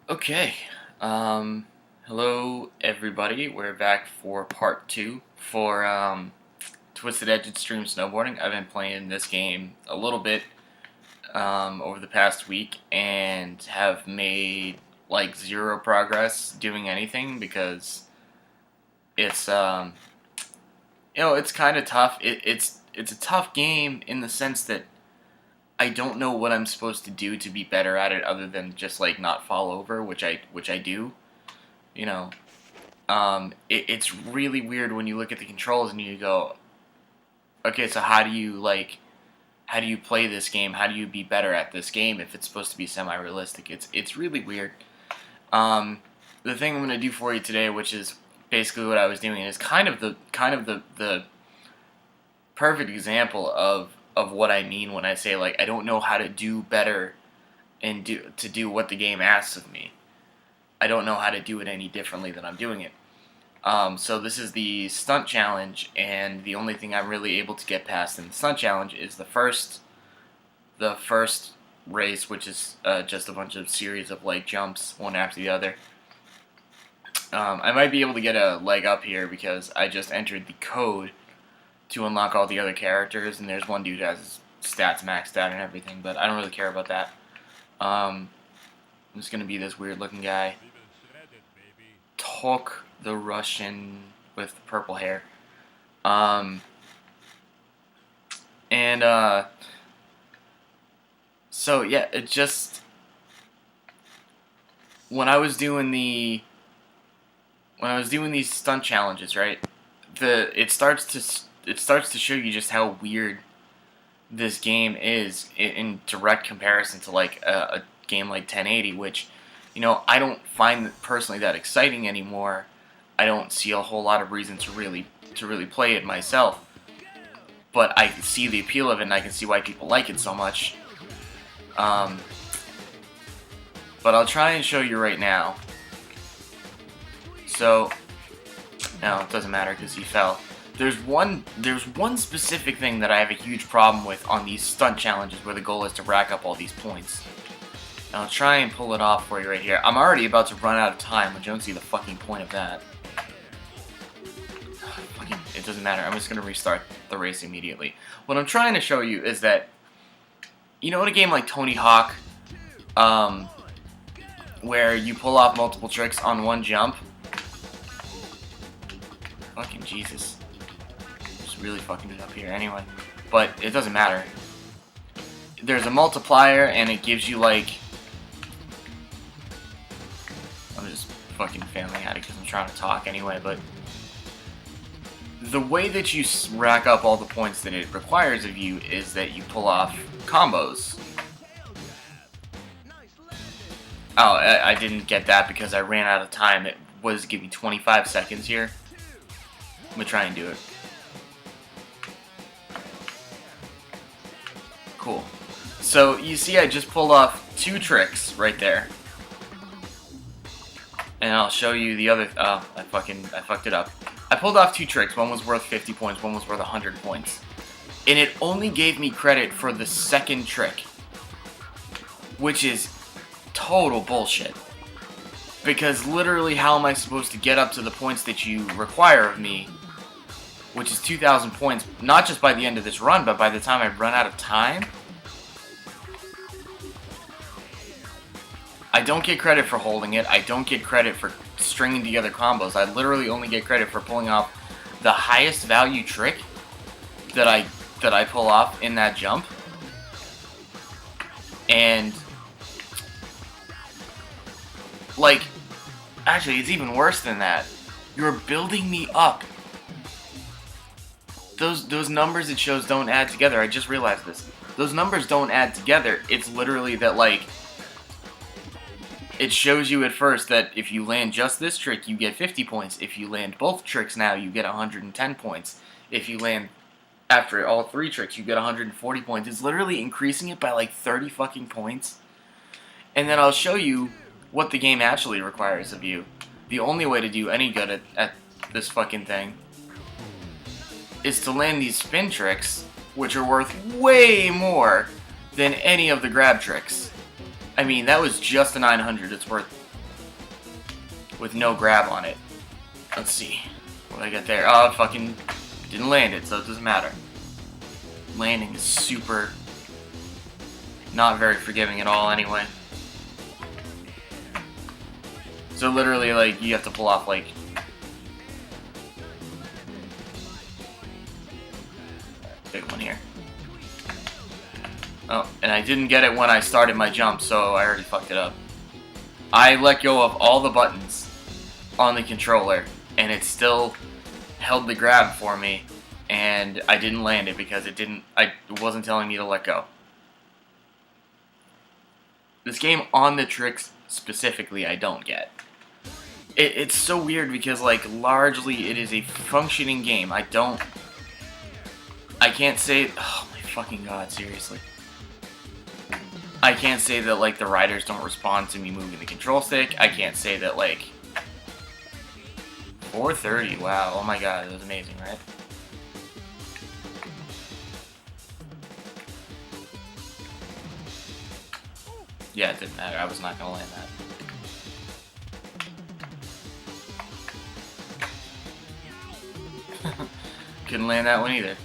Okay. Hello everybody. We're back for part 2 for Twisted Edge Extreme Snowboarding. I've been playing this game a little bit over the past week and have made like zero progress doing anything because it's it's kind of tough. It's a tough game in the sense that I don't know what I'm supposed to do to be better at it other than just like not fall over, which I do. You know, it's really weird when you look at the controls and you go, okay, so how do you play this game? How do you be better at this game if it's supposed to be semi-realistic? It's really weird. The thing I'm gonna do for you today, which is basically what I was doing, is kind of the perfect example of what I mean when I say like I don't know how to do better and do what the game asks of me. I don't know how to do it any differently than I'm doing it. So this is the stunt challenge, and the only thing I'm really able to get past in the stunt challenge is the first race, which is just a bunch of series of like jumps one after the other. I might be able to get a leg up here because I just entered the code to unlock all the other characters, and there's one dude who has his stats maxed out and everything, but I don't really care about that. I'm just gonna be this weird looking guy. Talk the Russian with the purple hair. Um, and so yeah, it just when I was doing these stunt challenges, right? It starts to show you just how weird this game is in direct comparison to like a game like 1080, which I don't find personally that exciting anymore. I don't see a whole lot of reason to really play it myself, but I can see the appeal of it and I can see why people like it so much. Um, but I'll try and show you right now. So, no, it doesn't matter because he fell. There's one specific thing that I have a huge problem with on these stunt challenges where the goal is to rack up all these points. And I'll try and pull it off for you right here. I'm already about to run out of time, which I don't see the fucking point of that. It doesn't matter. I'm just going to restart the race immediately. What I'm trying to show you is that, in a game like Tony Hawk, where you pull off multiple tricks on one jump. Fucking Jesus. Just really fucking it up here anyway. But it doesn't matter. There's a multiplier and it gives you like... I'm just fucking failing at it because I'm trying to talk anyway, but... The way that you rack up all the points that it requires of you is that you pull off combos. Oh, I didn't get that because I ran out of time. It was giving 25 seconds here. I'm gonna try and do it. Cool. So you see I just pulled off 2 tricks right there. And I'll show you the other... Oh, I fucked it up. I pulled off 2 tricks. One was worth 50 points, one was worth 100 points. And it only gave me credit for the second trick. Which is total bullshit. Because literally how am I supposed to get up to the points that you require of me, which is 2,000 points, not just by the end of this run, but by the time I run out of time? I don't get credit for holding it. I don't get credit for stringing together combos. I literally only get credit for pulling off the highest value trick that I pull off in that jump. And like, actually, it's even worse than that. You're building me up. Those numbers it shows don't add together. I just realized this. Those numbers don't add together. It's literally that, like, it shows you at first that if you land just this trick, you get 50 points. If you land both tricks now, you get 110 points. If you land after all 3 tricks, you get 140 points. It's literally increasing it by like 30 fucking points. And then I'll show you what the game actually requires of you. The only way to do any good at this fucking thing is to land these spin tricks, which are worth way more than any of the grab tricks. I mean, that was just a 900. It's worth with no grab on it. Let's see what I got there. Oh, fucking didn't land it, so it doesn't matter. Landing is super not very forgiving at all anyway. So literally, like, you have to pull off, like, big one here. Oh, and I didn't get it when I started my jump, so I already fucked it up. I let go of all the buttons on the controller, and it still held the grab for me, and I didn't land it because it wasn't telling me to let go. This game on the tricks specifically I don't get. It's so weird because, like, largely it is a functioning game. I can't say, oh my fucking god, seriously. I can't say that, like, the riders don't respond to me moving the control stick. I can't say that, like, 430, wow, oh my god, that was amazing, right? Yeah, it didn't matter, I was not gonna land that. Couldn't land that one either.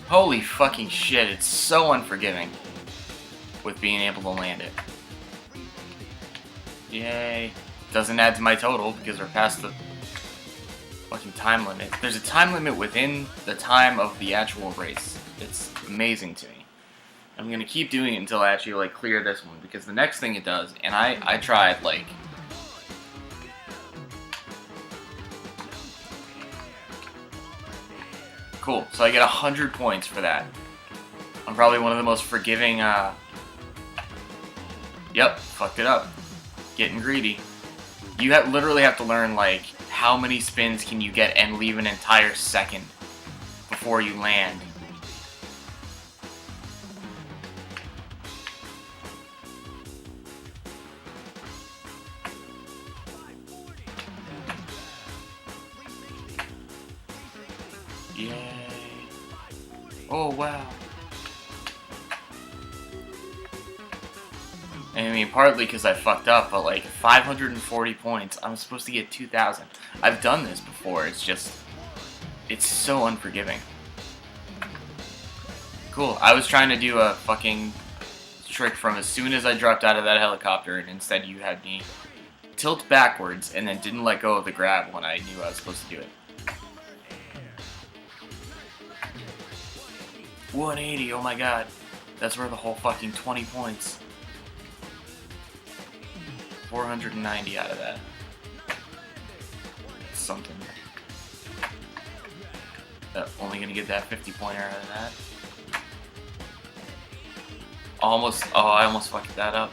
Holy fucking shit, it's so unforgiving with being able to land it. Yay. Doesn't add to my total because we're past the fucking time limit. There's a time limit within the time of the actual race. It's amazing to me. I'm gonna keep doing it until I actually, like, clear this one, because the next thing it does, and I tried, like, cool, so I get 100 points for that. I'm probably one of the most forgiving, yep, fucked it up. Getting greedy. You literally have to learn, like, how many spins can you get and leave an entire second before you land. Yay. Oh, wow. I mean, partly because I fucked up, but, like, 540 points, I'm supposed to get 2,000. I've done this before, it's just, it's so unforgiving. Cool, I was trying to do a fucking trick from as soon as I dropped out of that helicopter, and instead you had me tilt backwards and then didn't let go of the grab when I knew I was supposed to do it. 180, oh my god. That's worth the whole fucking 20 points. 490 out of that. That's something. Only gonna get that 50 pointer out of that. Almost, oh, I almost fucked that up.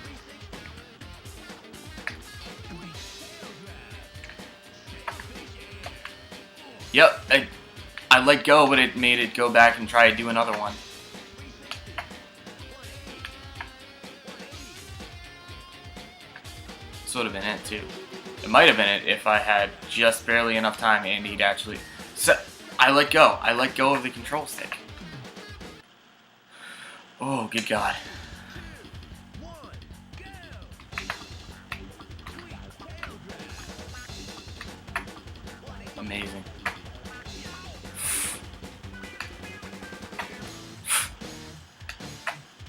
Yep, I let go, but it made it go back and try to do another one. This would have been it, too. It might have been it if I had just barely enough time and he'd actually... So, I let go. I let go of the control stick. Oh, good God. Amazing.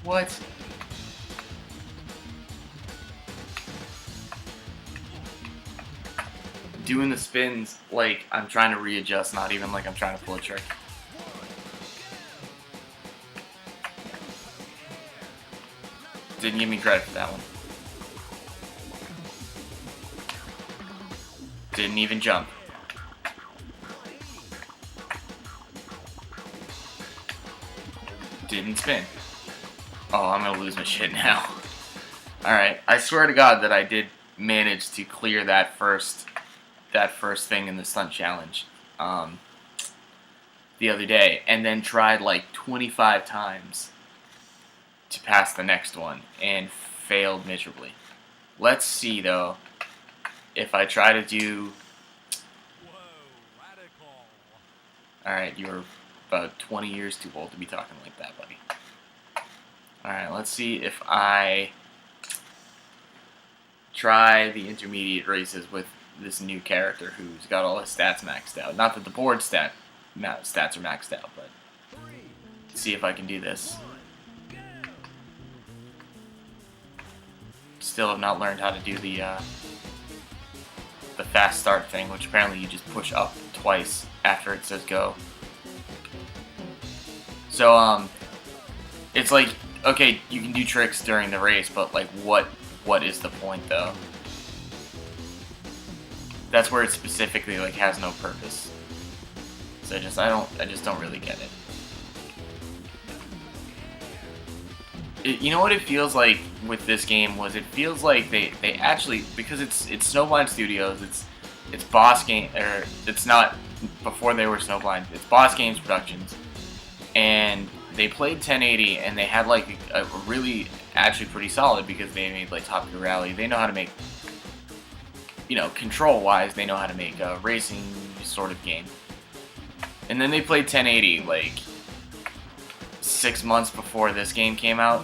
What? Doing the spins like I'm trying to readjust, not even like I'm trying to pull a trick. Didn't give me credit for that one. Didn't even jump. Didn't spin. Oh, I'm gonna lose my shit now. Alright, I swear to God that I did manage to clear that first thing in the stunt challenge the other day, and then tried like 25 times to pass the next one, and failed miserably. Let's see, though, if I try to do... Alright, you're about 20 years too old to be talking like that, buddy. Alright, let's see if I try the intermediate races with this new character who's got all his stats maxed out. Not that the board stats are maxed out, but see if I can do this. Still have not learned how to do the fast start thing, which apparently you just push up twice after it says go. So it's like, okay, you can do tricks during the race, but like what is the point though? That's where it specifically like has no purpose. So I just don't really get it. You know what it feels like with this game was it feels like they actually, because it's Snowblind Studios, it's Boss Game, or it's not before they were Snowblind, it's Boss Games Productions, and they played 1080 and they had like a really actually pretty solid, because they made like Top Gear Rally. They know how to make, you know, control wise, they know how to make a racing sort of game. And then they played 1080 like 6 months before this game came out,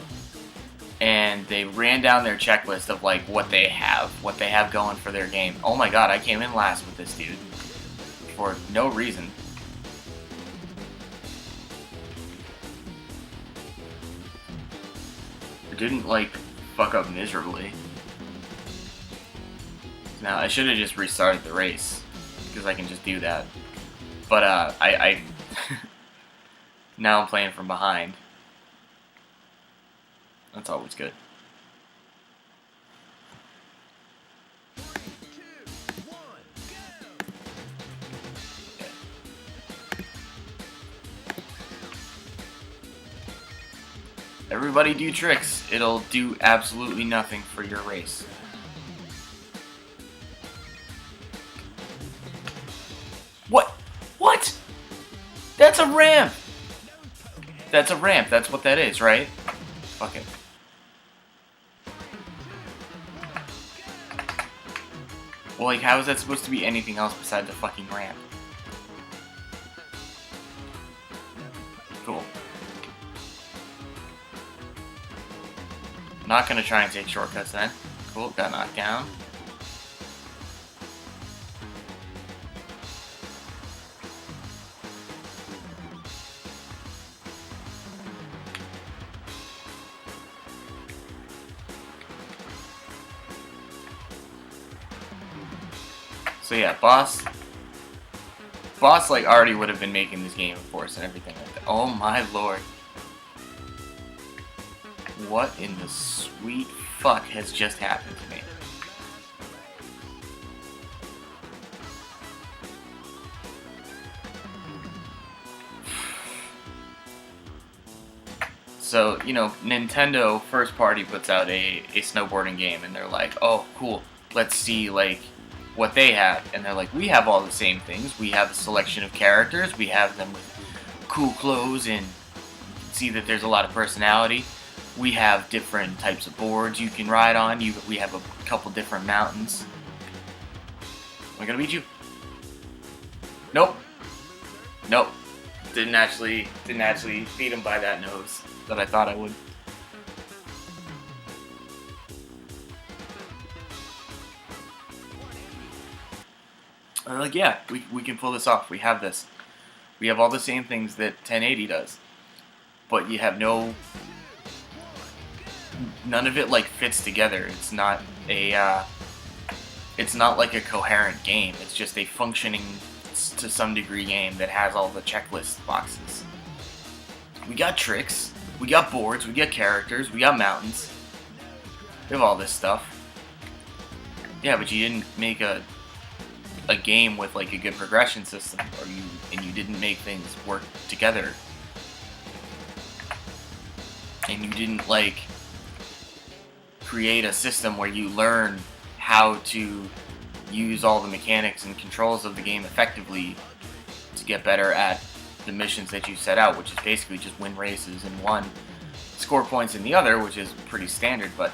and they ran down their checklist of like what they have going for their game. Oh my god, I came in last with this dude for no reason. It didn't like fuck up miserably. Now I should have just restarted the race, because I can just do that. But I now I'm playing from behind. That's always good. Everybody do tricks. It'll do absolutely nothing for your race. What? What? That's a ramp! That's a ramp. That's what that is, right? Fuck it. Well, like, how is that supposed to be anything else besides a fucking ramp? Cool. Not gonna try and take shortcuts then. Cool, got knocked down. So yeah, Boss like already would have been making this game, of course, and everything like that. Oh my lord. What in the sweet fuck has just happened to me? So, you know, Nintendo first party puts out a snowboarding game, and they're like, oh, cool, let's see, like, what they have. And they're like, we have all the same things. We have a selection of characters. We have them with cool clothes, and see that there's a lot of personality. We have different types of boards you can ride on. We have a couple different mountains. Am I gonna beat you? Nope. Nope. Didn't actually beat him by that nose that I thought I would. And like, yeah, we can pull this off. We have this. We have all the same things that 1080 does. But you have none of it like fits together. It's not like a coherent game. It's just a functioning, to some degree, game that has all the checklist boxes. We got tricks, we got boards, we got characters, we got mountains. We have all this stuff. Yeah, but you didn't make a game with like a good progression system, and you didn't make things work together. And you didn't like create a system where you learn how to use all the mechanics and controls of the game effectively to get better at the missions that you set out, which is basically just win races in one, score points in the other, which is pretty standard. But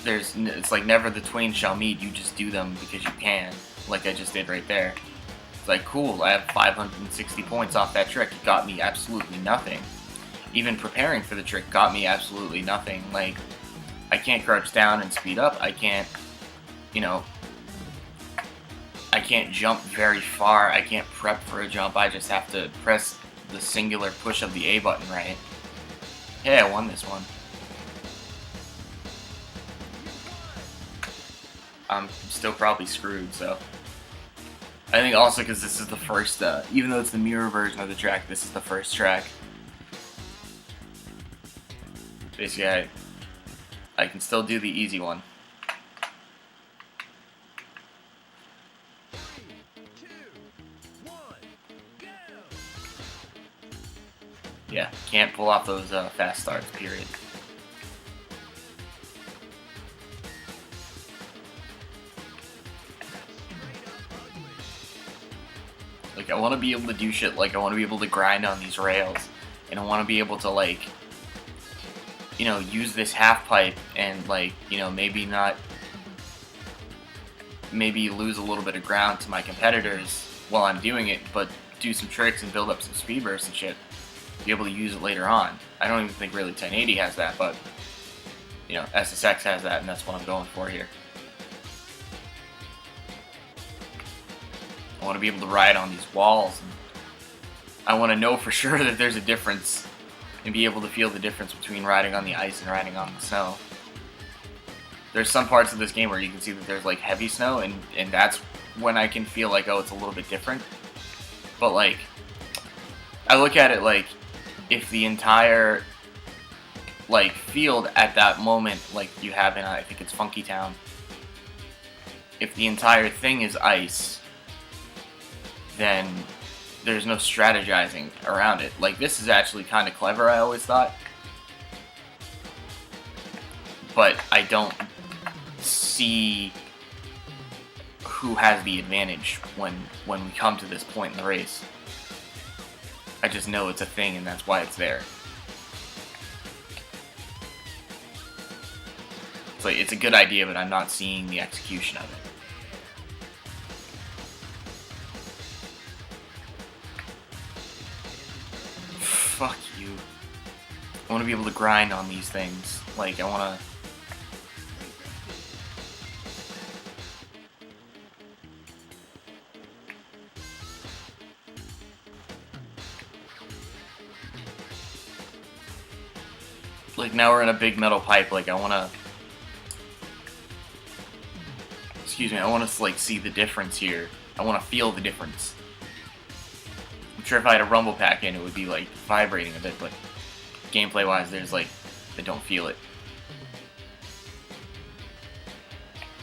it's like never the twain shall meet. You just do them because you can, like I just did right there. It's like, cool, I have 560 points off that trick. It got me absolutely nothing. Even preparing for the trick got me absolutely nothing. Like, I can't crouch down and speed up. I can't, you know, can't jump very far. I can't prep for a jump. I just have to press the singular push of the A button, right? Hey, I won this one. I'm still probably screwed, so. I think also because this is the first, even though it's the mirror version of the track, this is the first track. Basically, I can still do the easy one. Yeah, can't pull off those fast starts, period. Like, I want to be able to do shit, like, I want to be able to grind on these rails, and I want to be able to, like, you know, use this half pipe and, like, you know, maybe lose a little bit of ground to my competitors while I'm doing it, but do some tricks and build up some speed bursts and shit. Be able to use it later on. I don't even think really 1080 has that, but, you know, SSX has that, and that's what I'm going for here. I want to be able to ride on these walls. And I want to know for sure that there's a difference and be able to feel the difference between riding on the ice and riding on the snow. There's some parts of this game where you can see that there's like heavy snow, and that's when I can feel like, oh, it's a little bit different. But like, I look at it like, if the entire like field at that moment, like you have in, I think it's Funky Town, if the entire thing is ice, then there's no strategizing around it. Like, this is actually kind of clever, I always thought. But I don't see who has the advantage when we come to this point in the race. I just know it's a thing, and that's why it's there. It's like, it's a good idea, but I'm not seeing the execution of it. Fuck you. I want to be able to grind on these things. Like, I want to... Like, now we're in a big metal pipe. Like, I want to... Excuse me, I want to, like, see the difference here. I want to feel the difference. I'm sure if I had a rumble pack in, it would be, like, vibrating a bit, but gameplay-wise, there's, like, I don't feel it.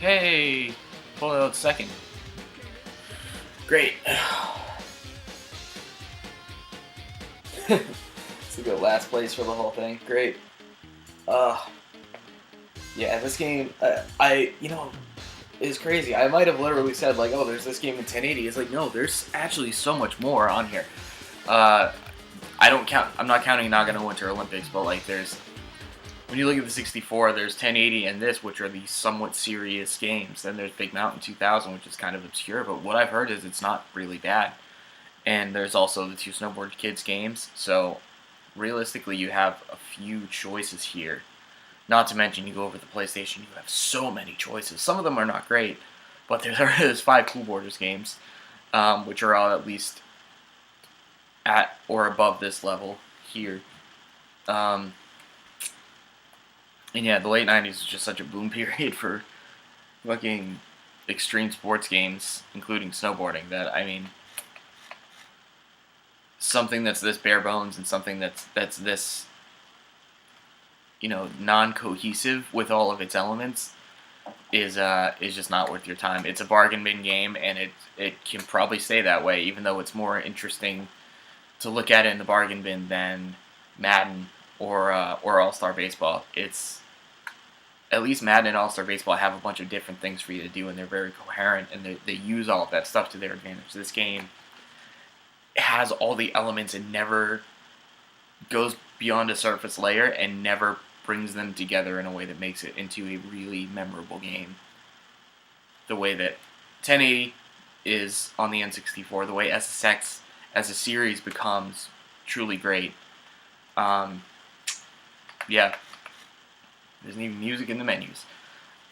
Hey! Pull out second. Great. It's a good last place for the whole thing. Great. Yeah, this game, you know, is crazy. I might have literally said, like, oh, there's this game in 1080. It's like, no, there's actually so much more on here. I'm not counting Nagano Winter Olympics, but, like, when you look at the 64, there's 1080 and this, which are these somewhat serious games. Then there's Big Mountain 2000, which is kind of obscure, but what I've heard is it's not really bad. And there's also the two Snowboard Kids games, so realistically, you have a few choices here. Not to mention, you go over to the PlayStation, you have so many choices. Some of them are not great, but there's 5 Cool Borders games, which are all at least at or above this level here. And yeah, the late 90s was just such a boom period for fucking extreme sports games, including snowboarding, that, I mean, something that's this bare bones and something that's this, you know, non-cohesive with all of its elements is just not worth your time. It's a bargain bin game, and it can probably stay that way, even though it's more interesting to look at it in the bargain bin than Madden or All-Star Baseball. It's at least Madden and All-Star Baseball have a bunch of different things for you to do, and they're very coherent, and they use all of that stuff to their advantage. This game has all the elements and never goes beyond a surface layer and never brings them together in a way that makes it into a really memorable game. The way that 1080 is on the N64, the way SSX as a series becomes truly great. Yeah, there's even music in the menus.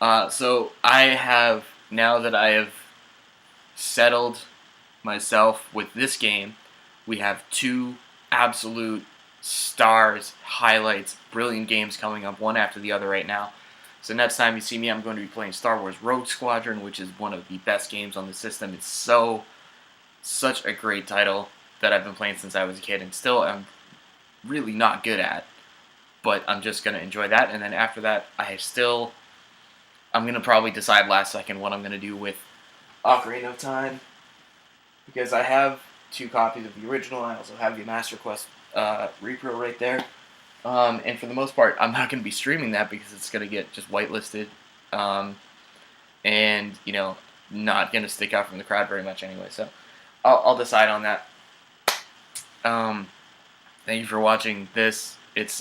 So I have, now that I have settled myself with this game. We have two absolute stars, highlights, brilliant games coming up, one after the other right now. So next time you see me, I'm going to be playing Star Wars Rogue Squadron, which is one of the best games on the system. It's such a great title that I've been playing since I was a kid, and still I'm really not good at. But I'm just going to enjoy that, and then after that, I'm going to probably decide last second what I'm going to do with Ocarina of Time, because I have 2 copies of the original. I also have the Master Quest repro right there. And for the most part, I'm not going to be streaming that because it's going to get just whitelisted. And, not going to stick out from the crowd very much anyway. So I'll decide on that. Thank you for watching this. It's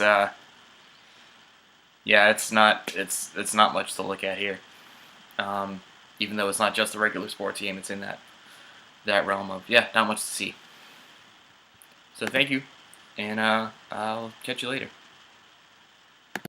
it's not much to look at here. Even though it's not just a regular sports game, it's in that realm of, not much to see. So thank you, and I'll catch you later.